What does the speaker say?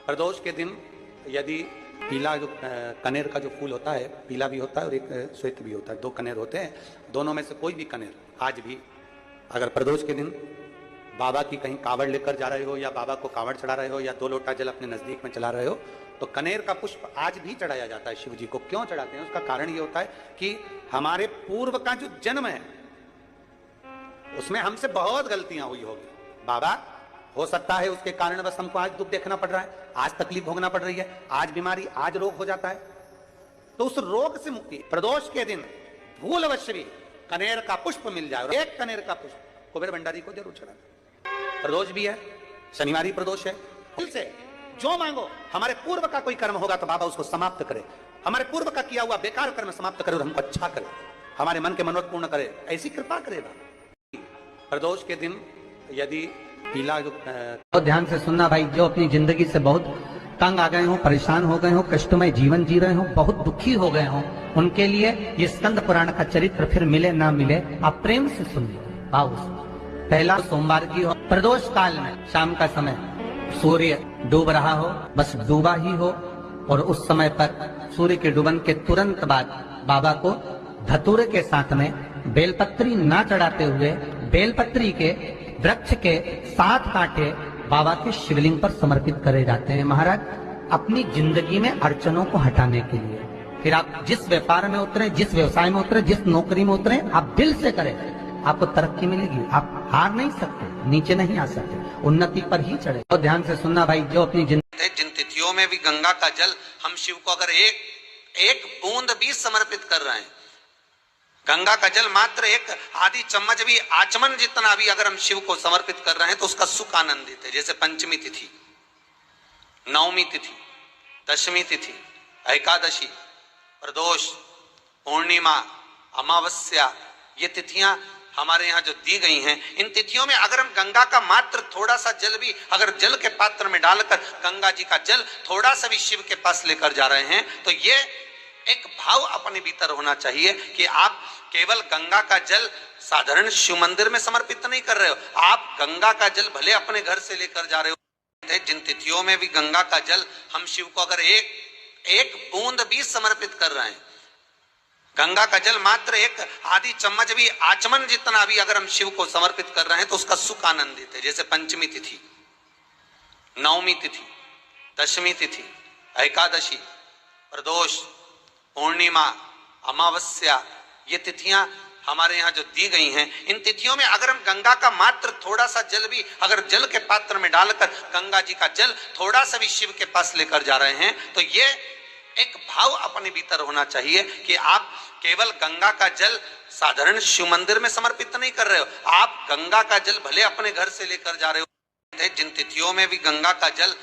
प्रदोष के दिन यदि पीला जो कनेर का जो फूल होता है, पीला भी होता है और एक श्वेत भी होता है, दो कनेर होते हैं। दोनों में से कोई भी कनेर आज भी अगर प्रदोष के दिन बाबा की कहीं कावड़ लेकर जा रहे हो या बाबा को कावड़ चढ़ा रहे हो या 2 लोटा जल अपने नजदीक में चला रहे हो, तो कनेर का पुष्प आज भी चढ़ाया जाता है शिव जी को। क्यों चढ़ाते हैं? उसका कारण ये होता है कि हमारे पूर्व का जो जन्म है उसमें हमसे बहुत गलतियां हुई होगी। बाबा हो सकता है उसके कारण बस हमको आज दुख देखना पड़ रहा है, आज तकलीफ भोगना पड़ रही है, आज बीमारी, आज रोग हो जाता है। तो उस रोग से मुक्ति प्रदोष के दिन भूलवश भी कनेर का पुष्प मिल जाए, एक कनेर का पुष्प कुबेर भंडारी को जरूर चढ़ाना। प्रदोष भी है, शनिवारी प्रदोष है। दिल से जो मांगो, हमारे पूर्व का कोई कर्म होगा तो बाबा उसको समाप्त करे, हमारे पूर्व का किया हुआ बेकार कर्म समाप्त करे और हमको अच्छा करे, हमारे मन के मनोरथ पूर्ण करे, ऐसी कृपा करेगा। प्रदोष के दिन यदि पीला जो बहुत ध्यान से सुनना भाई, जो अपनी जिंदगी से बहुत तंग आ गए हो, परेशान हो गए हो, कष्टमय जीवन जी रहे हो, बहुत दुखी हो गए हो, उनके लिए ये स्कंद पुराण का चरित्र फिर मिले ना मिले, आप प्रेम से सुनिए। भाव पहला सोमवार की हो, प्रदोष काल में शाम का समय सूर्य डूब रहा हो, बस डूबा ही हो, और उस समय पर सूर्य के डूबन के तुरंत बाद बाबा को धतूरे के साथ में बेलपत्री ना चढ़ाते हुए बेलपत्री के वृक्ष के 7 कांटे बाबा के शिवलिंग पर समर्पित करे जाते हैं महाराज, अपनी जिंदगी में अड़चनों को हटाने के लिए। फिर आप जिस व्यापार में उतरे, जिस व्यवसाय में उतरे, जिस नौकरी में उतरे, आप दिल से करें, आपको तरक्की मिलेगी। आप हार नहीं सकते, नीचे नहीं आ सकते, उन्नति पर ही चढ़े। तो ध्यान से सुनना भाई, जो अपनी जिन तिथियों में भी गंगा का जल हम शिव को अगर एक बूंद भी समर्पित कर रहे हैं, गंगा का जल मात्र एक आधी चम्मच भी, आचमन जितना भी अगर हम शिव को समर्पित कर रहे हैं तो उसका सुख आनंदित है। जैसे पंचमी तिथि, नवमी तिथि, दशमी तिथि, एकादशी, प्रदोष, पूर्णिमा, अमावस्या, ये तिथियां हमारे यहाँ जो दी गई हैं, इन तिथियों में अगर हम गंगा का मात्र थोड़ा सा जल भी अगर जल के पात्र में डालकर गंगा जी का जल थोड़ा सा भी शिव के पास लेकर जा रहे हैं, तो ये एक भाव अपने भीतर होना चाहिए कि आप केवल गंगा का जल साधारण शिव मंदिर में समर्पित नहीं कर रहे हो, आप गंगा का जल भले अपने घर से लेकर जा रहे हो। जिन तिथियों में भी गंगा का जल हम शिव को अगर एक बूंद भी समर्पित कर रहे हैं, गंगा का जल मात्र एक आधी चम्मच भी, आचमन जितना भी अगर हम शिव को समर्पित कर रहे हैं तो उसका सुख आनंदित है। जैसे पंचमी तिथि, नवमी तिथि, दशमी तिथि, एकादशी, प्रदोष, पूर्णिमा, अमावस्या, ये तिथियां हमारे यहाँ जो दी गई हैं, इन तिथियों में अगर हम गंगा का मात्र थोड़ा सा जल भी अगर जल के पात्र में डालकर गंगा जी का जल थोड़ा सा भी शिव के पास लेकर जा रहे हैं, तो ये एक भाव अपने भीतर होना चाहिए कि आप केवल गंगा का जल साधारण शिव मंदिर में समर्पित नहीं कर रहे हो, आप गंगा का जल भले अपने घर से लेकर जा रहे हो। जिन तिथियों में भी गंगा का जल